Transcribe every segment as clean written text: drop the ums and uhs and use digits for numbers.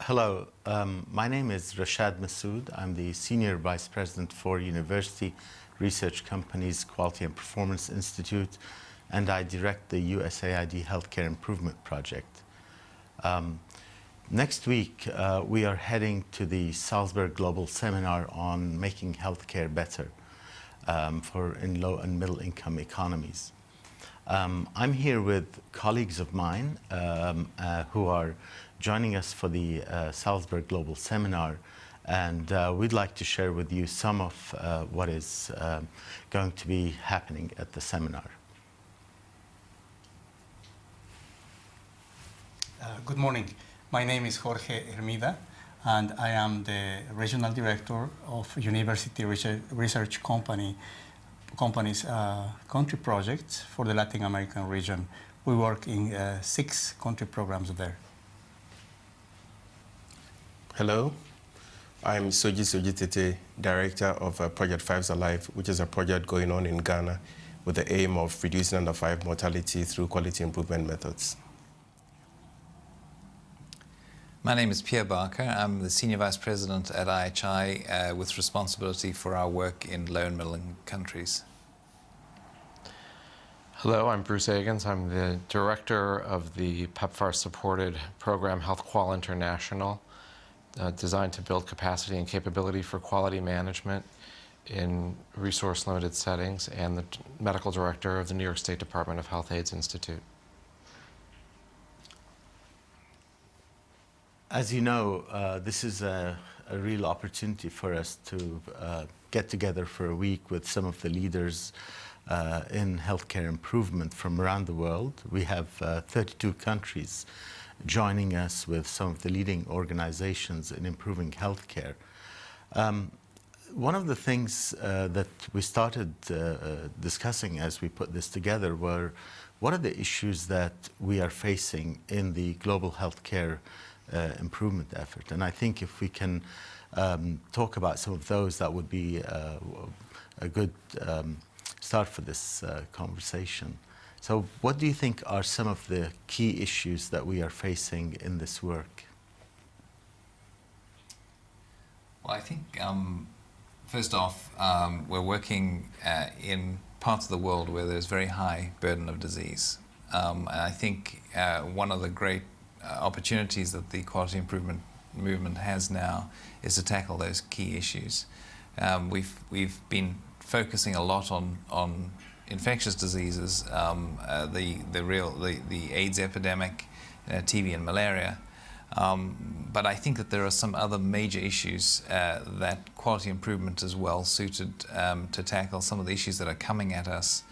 Hello, my name is Rashad Massoud. I'm the Senior Vice President for University Research Companies Quality and Performance Institute, and I direct the USAID Healthcare Improvement Project. Next week, we are heading to the Salzburg Global Seminar on making healthcare better in low and middle income economies. I'm here with colleagues of mine who are joining us for the Salzburg Global Seminar, and we'd like to share with you some of what is going to be happening at the seminar. Good morning. My name is Jorge Hermida, and I am the Regional Director of University Research Company's country projects for the Latin American region. We work in 6 country programs there. Hello, I'm Sodzi-Tettey, Director of Project Fives Alive, which is a project going on in Ghana with the aim of reducing under 5 mortality through quality improvement methods. My name is Pierre. I'm the Senior Vice President at IHI with responsibility for our work in low and middle income countries. Hello, I'm Bruce Agins. I'm the Director of the PEPFAR-supported program HEALTHQUAL International, designed to build capacity and capability for quality management in resource-limited settings, and the Medical Director of the New York State Department of Health AIDS Institute. As you know, this is a real opportunity for us to get together for a week with some of the leaders in healthcare improvement from around the world. We have 32 countries joining us with some of the leading organizations in improving healthcare. One of the things that we started discussing as we put this together were what are the issues that we are facing in the global healthcare improvement effort. And I think if we can talk about some of those, that would be a good start for this conversation. So what do you think are some of the key issues that we are facing in this work? Well, I think first off, we're working in parts of the world where there's very high burden of disease. And I think one of the great opportunities that the quality improvement movement has now is to tackle those key issues. We've been focusing a lot on infectious diseases, the AIDS epidemic, TB and malaria. But I think that there are some other major issues that quality improvement is well suited to tackle. Some of the issues that are coming at us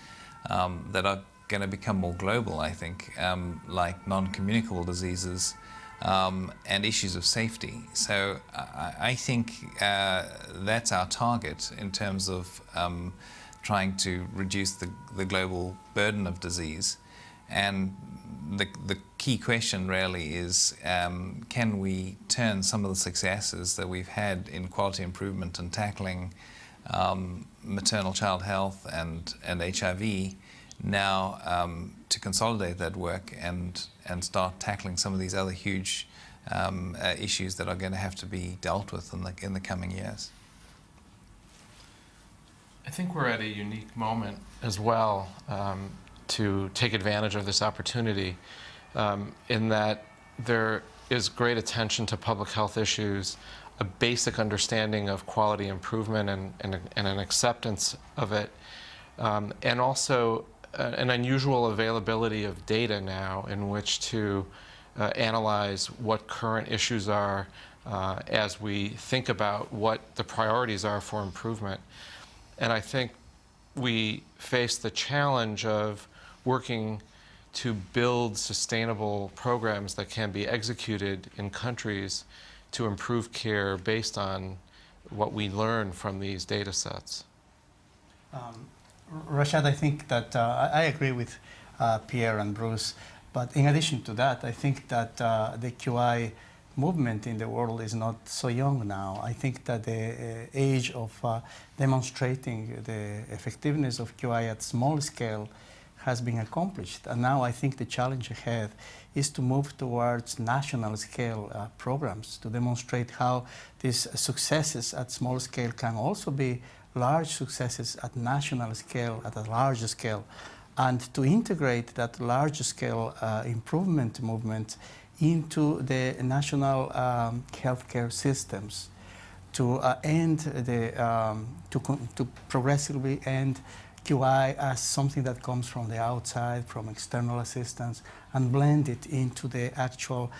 that are going to become more global, I think, like non-communicable diseases and issues of safety. So I think that's our target in terms of trying to reduce the global burden of disease. And the key question really is, can we turn some of the successes that we've had in quality improvement and tackling maternal child health and HIV now to consolidate that work and start tackling some of these other huge issues that are going to have to be dealt with in the coming years. I think we're at a unique moment as well to take advantage of this opportunity in that there is great attention to public health issues, a basic understanding of quality improvement and an acceptance of it, and also an unusual availability of data now in which to analyze what current issues are as we think about what the priorities are for improvement. And I think we face the challenge of working to build sustainable programs that can be executed in countries to improve care based on what we learn from these data sets. Rashad, I think that I agree with Pierre and Bruce, but in addition to that, I think that the QI movement in the world is not so young now. I think that the age of demonstrating the effectiveness of QI at small scale has been accomplished. And now I think the challenge ahead is to move towards national scale programs to demonstrate how these successes at small scale can also be large successes at national scale, at a larger scale, and to integrate that large scale improvement movement into the national healthcare systems to end the to progressively end QI as something that comes from the outside, from external assistance, and blend it into the actual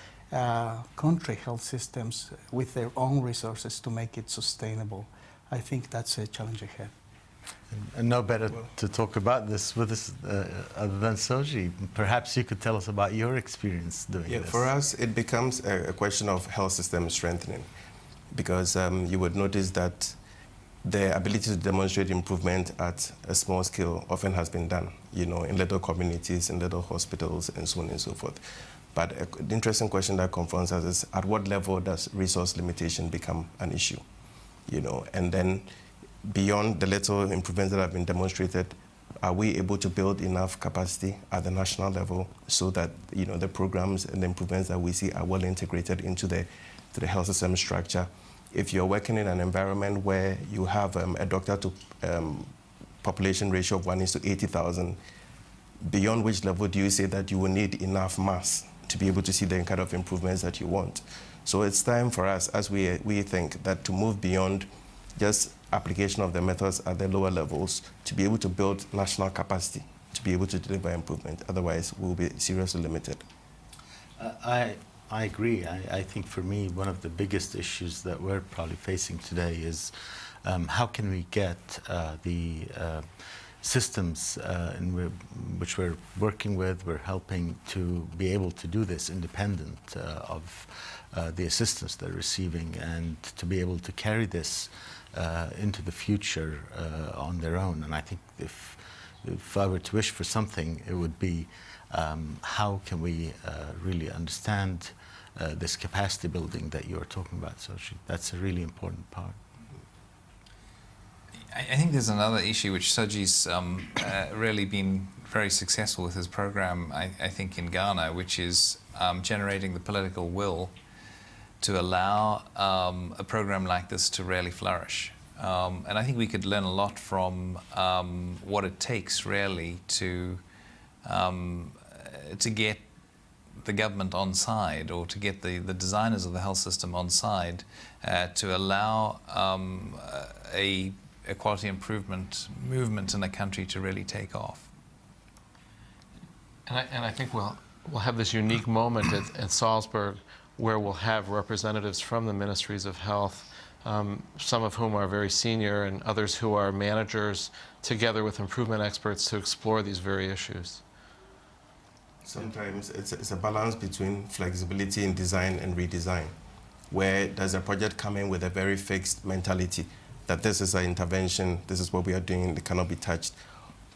country health systems with their own resources to make it sustainable. I think that's a challenge ahead. And no better to talk about this with us other than Sodzi. Perhaps you could tell us about your experience doing this. For us, it becomes a question of health system strengthening, because you would notice that the ability to demonstrate improvement at a small scale often has been done, in little communities, in little hospitals, and so on and so forth. But the interesting question that confronts us is, at what level does resource limitation become an issue? And then beyond the little improvements that have been demonstrated, are we able to build enough capacity at the national level so that the programs and the improvements that we see are well integrated into the health system structure? If you're working in an environment where you have a doctor to population ratio of 1:80,000, beyond which level do you say that you will need enough mass to be able to see the kind of improvements that you want? So it's time for us, as we think, that to move beyond just application of the methods at the lower levels to be able to build national capacity to be able to deliver improvement. Otherwise, we'll be seriously limited. I agree. I think for me, one of the biggest issues that we're probably facing today is how can we get the systems in which we're working with, we're helping to be able to do this independent of the assistance they're receiving, and to be able to carry this into the future on their own. And I think if I were to wish for something, it would be how can we really understand this capacity building that you are talking about, Sodzi. That's a really important part. I think there's another issue which Sodzi's really been very successful with his program, I think, in Ghana, which is generating the political will to allow a program like this to really flourish. And I think we could learn a lot from what it takes really to get the government on side, or to get the designers of the health system on side, to allow a quality improvement movement in a country to really take off. And I think we'll have this unique moment at Salzburg where we'll have representatives from the ministries of health, some of whom are very senior and others who are managers, together with improvement experts to explore these very issues. Sometimes it's a balance between flexibility in design and redesign, where does a project come in with a very fixed mentality that this is an intervention, this is what we are doing, it cannot be touched,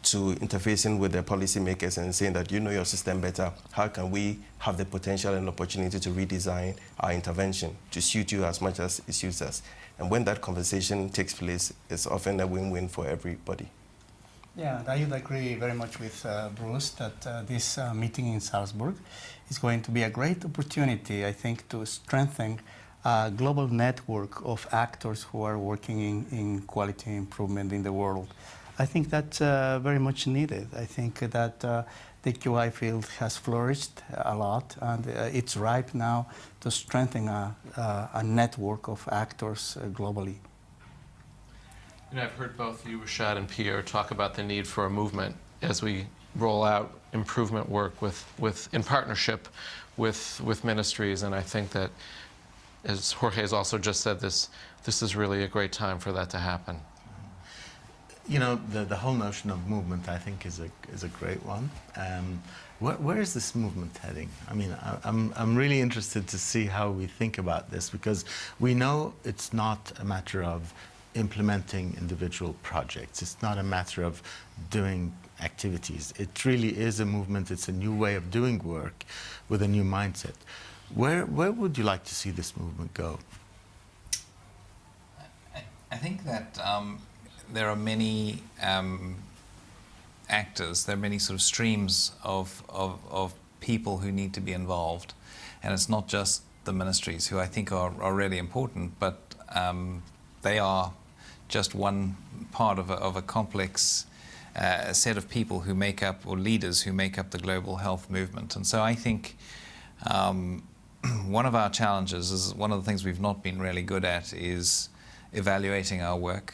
to interfacing with the policymakers and saying that you know your system better, how can we have the potential and opportunity to redesign our intervention to suit you as much as it suits us? And when that conversation takes place, it's often a win-win for everybody. Yeah, I would agree very much with Bruce that this meeting in Salzburg is going to be a great opportunity, I think, to strengthen a global network of actors who are working in quality improvement in the world. I think that's very much needed. I think that the QI field has flourished a lot, and it's ripe now to strengthen a network of actors globally. And I've heard both you, Rashad, and Pierre talk about the need for a movement as we roll out improvement work in partnership with ministries. And I think that, as Jorge has also just said, this is really a great time for that to happen. You know, the whole notion of movement, I think, is a great one. Where is this movement heading? I mean, I'm really interested to see how we think about this, because we know it's not a matter of implementing individual projects. It's not a matter of doing activities. It really is a movement. It's a new way of doing work with a new mindset. Where would you like to see this movement go? I think that there are many actors, there are many sort of streams of people who need to be involved. And it's not just the ministries, who I think are really important, but they are just one part of a complex set of people who make up, or leaders who make up, the global health movement. And so I think one of our challenges is, one of the things we've not been really good at is evaluating our work,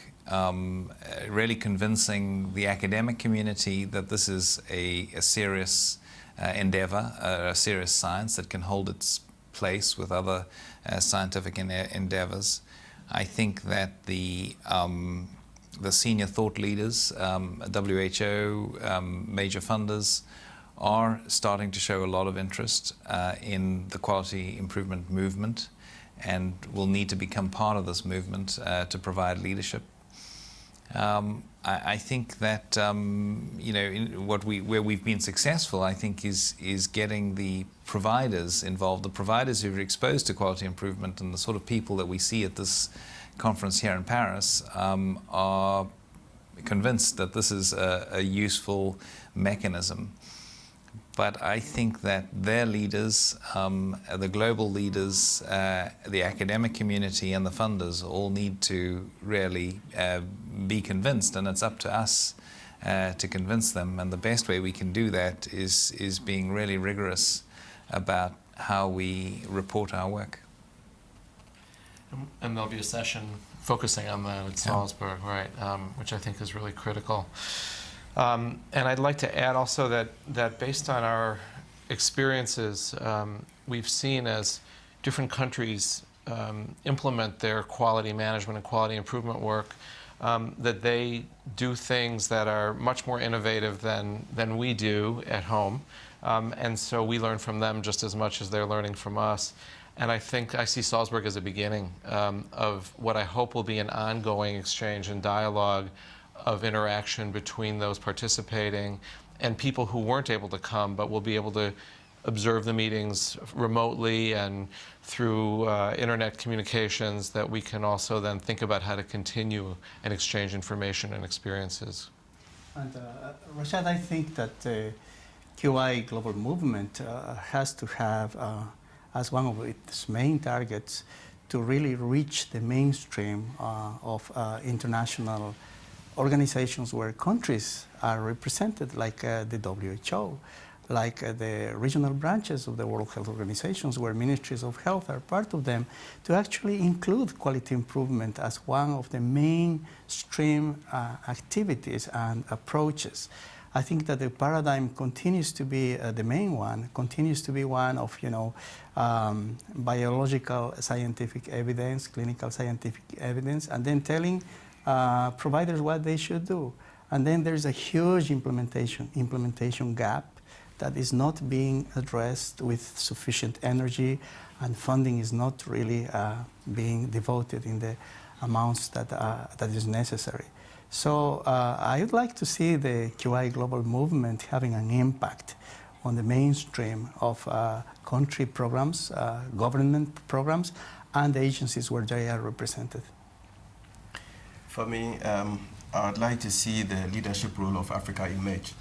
really convincing the academic community that this is a serious endeavor, a serious science that can hold its place with other scientific endeavors. I think that the senior thought leaders, WHO, major funders, are starting to show a lot of interest in the quality improvement movement, and will need to become part of this movement to provide leadership. I think that you know, where we've been successful, I think, is getting the providers involved, the providers who are exposed to quality improvement, and the sort of people that we see at this conference here in Paris are convinced that this is a useful mechanism. But I think that their leaders, the global leaders, the academic community and the funders all need to really be convinced, and it's up to us to convince them. And the best way we can do that is being really rigorous about how we report our work. And there'll be a session focusing on that at Salzburg, right, which I think is really critical. And I'd like to add also that based on our experiences, we've seen as different countries implement their quality management and quality improvement work, that they do things that are much more innovative than we do at home. And so we learn from them just as much as they're learning from us. And I think I see Salzburg as a beginning of what I hope will be an ongoing exchange and dialogue of interaction between those participating and people who weren't able to come, but will be able to observe the meetings remotely and through internet communications, that we can also then think about how to continue and exchange information and experiences. And Rashad, I think that the QI global movement has to have as one of its main targets to really reach the mainstream of international organizations where countries are represented, like the WHO, like the regional branches of the World Health Organizations, where ministries of health are part of them, to actually include quality improvement as one of the mainstream activities and approaches. I think that the paradigm continues to be the main one, continues to be one of, you know, biological scientific evidence, clinical scientific evidence, and then telling providers what they should do. And then there's a huge implementation gap that is not being addressed with sufficient energy, and funding is not really being devoted in the amounts that is necessary. So I would like to see the QI global movement having an impact on the mainstream of country programs, government programs, and the agencies where they are represented. For me, I would like to see the leadership role of Africa emerge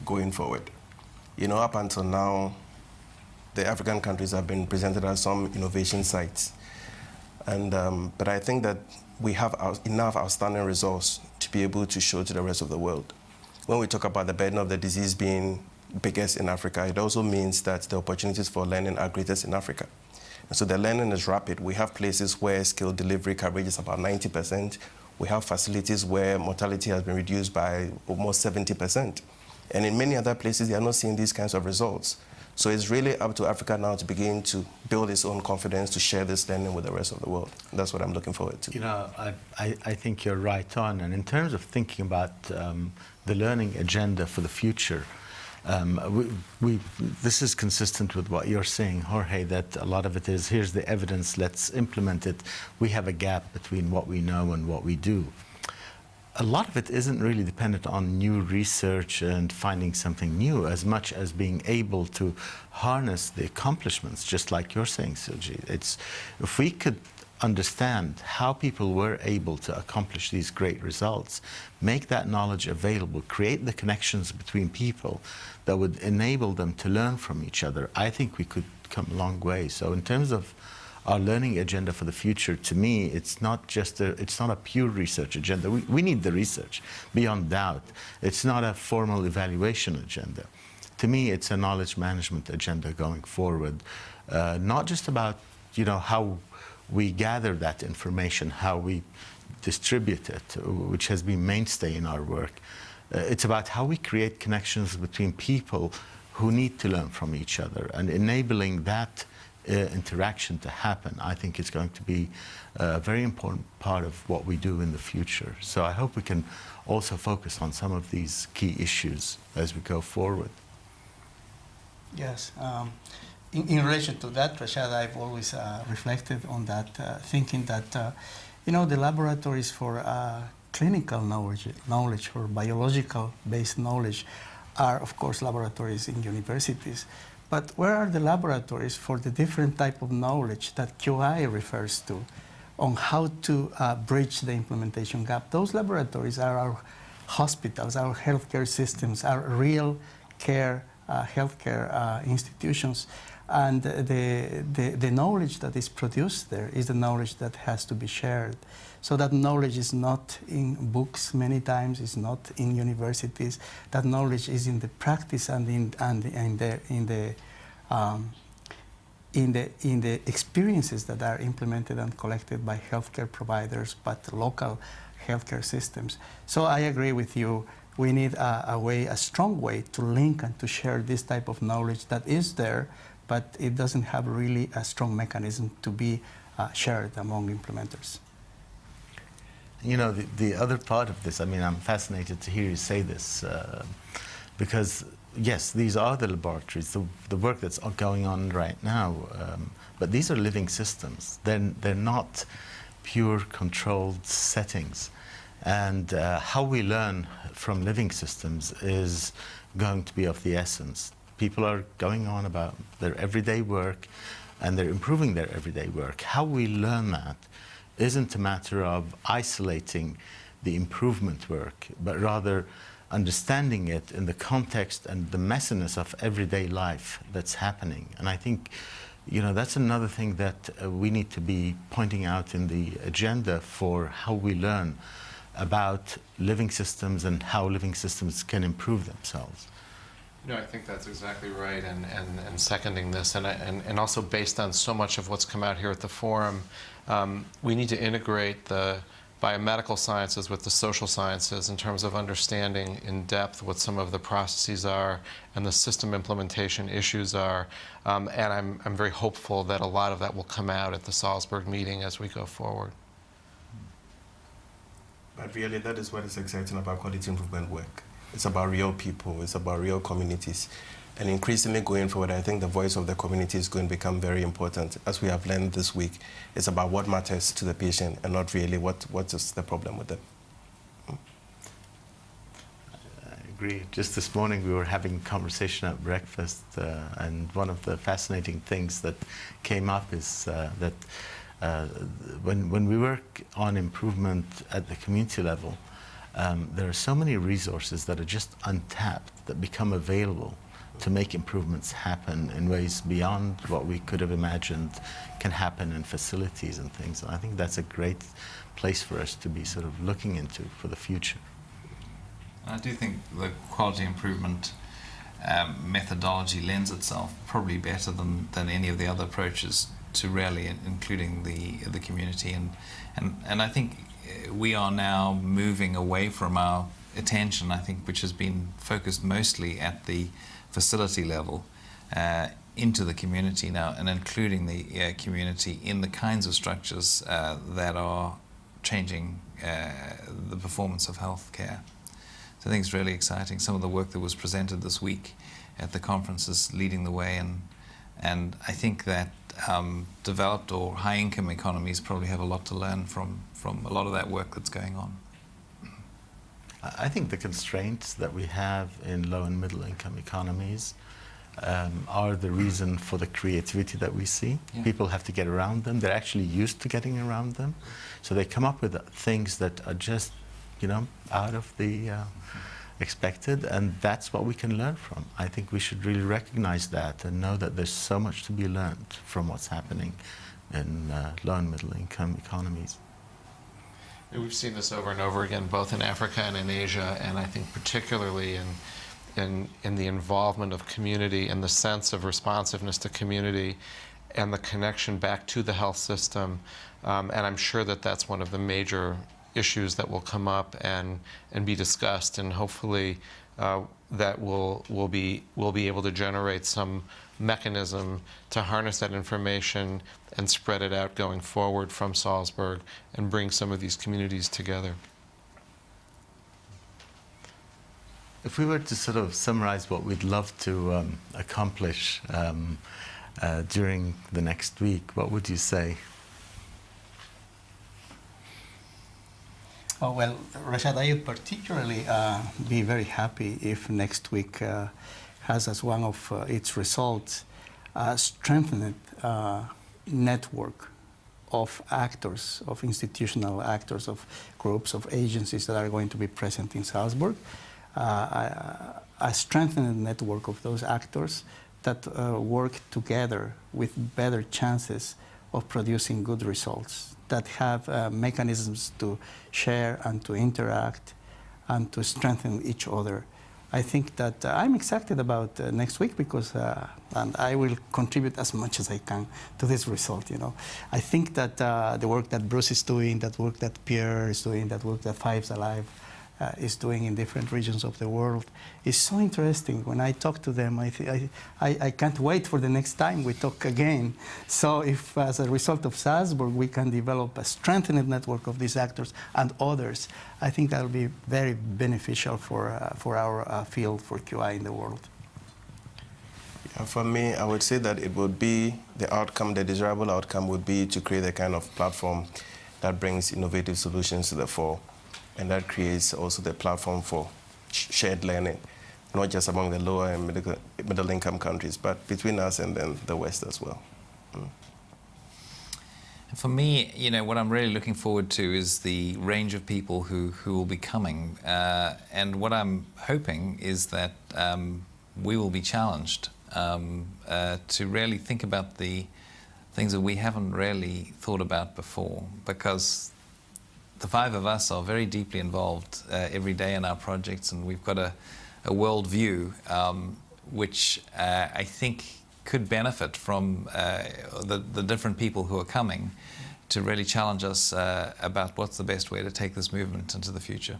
going forward. You know, up until now, the African countries have been presented as some innovation sites. And, but I think that we have enough outstanding results to be able to show to the rest of the world. When we talk about the burden of the disease being biggest in Africa, it also means that the opportunities for learning are greatest in Africa. And so the learning is rapid. We have places where skilled delivery coverage is about 90%. We have facilities where mortality has been reduced by almost 70%. And in many other places, they are not seeing these kinds of results. So it's really up to Africa now to begin to build its own confidence, to share this learning with the rest of the world. That's what I'm looking forward to. You know, I think you're right on. And in terms of thinking about the learning agenda for the future, this is consistent with what you're saying, Jorge, that a lot of it is, here's the evidence, let's implement it. We have a gap between what we know and what we do. A lot of it isn't really dependent on new research and finding something new, as much as being able to harness the accomplishments, just like you're saying, Sodzi. If we could understand how people were able to accomplish these great results, make that knowledge available, create the connections between people that would enable them to learn from each other, I think we could come a long way. So in terms of our learning agenda for the future, to me, it's not a pure research agenda. We need the research, beyond doubt. It's not a formal evaluation agenda. To me, it's a knowledge management agenda going forward, not just about how we gather that information, how we distribute it, which has been mainstay in our work. It's about how we create connections between people who need to learn from each other, and enabling that interaction to happen, I think is going to be a very important part of what we do in the future. So I hope we can also focus on some of these key issues as we go forward. Yes. In relation to that, Rashad, I've always reflected on that, thinking that, the laboratories for clinical knowledge or biological-based knowledge are, of course, laboratories in universities. But where are the laboratories for the different type of knowledge that QI refers to on how to bridge the implementation gap? Those laboratories are our hospitals, our healthcare systems, our real care healthcare institutions. And the knowledge that is produced there is the knowledge that has to be shared. So that knowledge is not in books many times, it's not in universities. That knowledge is in the practice and in the experiences that are implemented and collected by healthcare providers, but local healthcare systems. So I agree with you. We need a strong way to link and to share this type of knowledge that is there, but it doesn't have really a strong mechanism to be shared among implementers. The other part of this, I'm fascinated to hear you say this, because yes, these are the laboratories, the work that's going on right now, but these are living systems. They're not pure controlled settings. And how we learn from living systems is going to be of the essence. People are going on about their everyday work, and they're improving their everyday work. How we learn that isn't a matter of isolating the improvement work, but rather understanding it in the context and the messiness of everyday life that's happening. And I think, that's another thing that we need to be pointing out in the agenda for how we learn about living systems and how living systems can improve themselves. I think that's exactly right, and seconding this, and also based on so much of what's come out here at the forum, we need to integrate the biomedical sciences with the social sciences in terms of understanding in depth what some of the processes are and the system implementation issues are, and I'm very hopeful that a lot of that will come out at the Salzburg meeting as we go forward. But really, that is what is exciting about quality improvement work. It's about real people, it's about real communities. And increasingly going forward, I think the voice of the community is going to become very important. As we have learned this week, it's about what matters to the patient and not really what is the problem with them. I agree. Just this morning, we were having a conversation at breakfast, and one of the fascinating things that came up is that when we work on improvement at the community level, there are so many resources that are just untapped that become available to make improvements happen in ways beyond what we could have imagined can happen in facilities and things. And I think that's a great place for us to be sort of looking into for the future. I do think the quality improvement methodology lends itself probably better than any of the other approaches to really including the community, and I think we are now moving away from our attention, I think, which has been focused mostly at the facility level, into the community now, and including the community in the kinds of structures that are changing the performance of healthcare. So I think it's really exciting. Some of the work that was presented this week at the conference is leading the way, and I think that developed or high-income economies probably have a lot to learn from a lot of that work that's going on. I think the constraints that we have in low and middle income economies are the reason for the creativity that we see. Yeah. People have to get around them. They're actually used to getting around them. So they come up with things that are just, out of the expected, and that's what we can learn from. I think we should really recognize that and know that there's so much to be learned from what's happening in low and middle income economies. We've seen this over and over again, both in Africa and in Asia, and I think particularly in the involvement of community and the sense of responsiveness to community and the connection back to the health system. And I'm sure that that's one of the major issues that will come up and be discussed, and hopefully that we'll be able to generate some mechanism to harness that information and spread it out going forward from Salzburg and bring some of these communities together. If we were to sort of summarize what we'd love to accomplish during the next week, what would you say? Oh, well, Rashad, I would particularly be very happy if next week has as one of its results a strengthened network of actors, of institutional actors, of groups, of agencies that are going to be present in Salzburg. A strengthened network of those actors that work together with better chances of producing good results, that have mechanisms to share and to interact and to strengthen each other. I think that I'm excited about next week because and I will contribute as much as I can to this result. I think that the work that Bruce is doing, that work that Pierre is doing, that work that Fives Alive is doing in different regions of the world is so interesting. When I talk to them, I can't wait for the next time we talk again. So if as a result of Salzburg we can develop a strengthened network of these actors and others, I think that will be very beneficial for our field, for QI in the world. Yeah, for me, I would say that it would be the outcome, the desirable outcome would be to create a kind of platform that brings innovative solutions to the fore. And that creates also the platform for shared learning, not just among the lower and middle income countries, but between us and then the West as well. For me, what I'm really looking forward to is the range of people who will be coming. And what I'm hoping is that we will be challenged to really think about the things that we haven't really thought about before, because the five of us are very deeply involved every day in our projects, and we've got a world view which I think could benefit from the different people who are coming to really challenge us about what's the best way to take this movement into the future.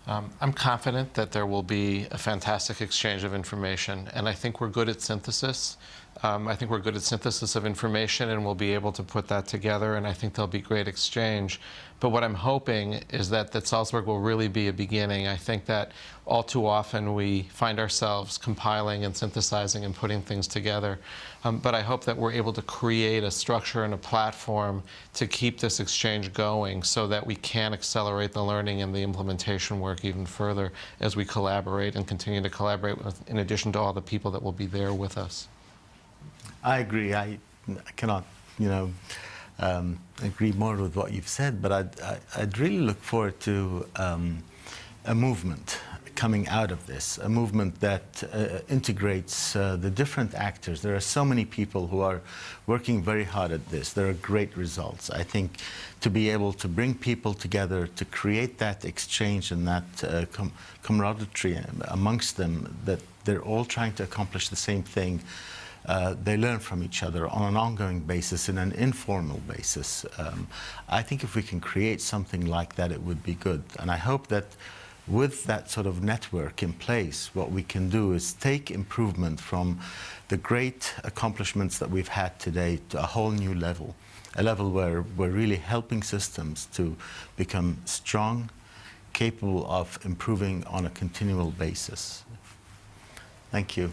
I'm confident that there will be a fantastic exchange of information, and I think we're good at synthesis. I think we're good at synthesis of information, and we'll be able to put that together, and I think there'll be great exchange. But what I'm hoping is that Salzburg will really be a beginning. I think that all too often we find ourselves compiling and synthesizing and putting things together. But I hope that we're able to create a structure and a platform to keep this exchange going so that we can accelerate the learning and the implementation work even further as we collaborate and continue to collaborate with, in addition to all the people that will be there with us. I agree. I cannot, agree more with what you've said, but I'd really look forward to a movement coming out of this, a movement that integrates the different actors. There are so many people who are working very hard at this. There are great results. I think to be able to bring people together, to create that exchange and that camaraderie amongst them, that they're all trying to accomplish the same thing. They learn from each other on an ongoing basis, in an informal basis. I think if we can create something like that, it would be good. And I hope that with that sort of network in place, what we can do is take improvement from the great accomplishments that we've had today to a whole new level, a level where we're really helping systems to become strong, capable of improving on a continual basis. Thank you.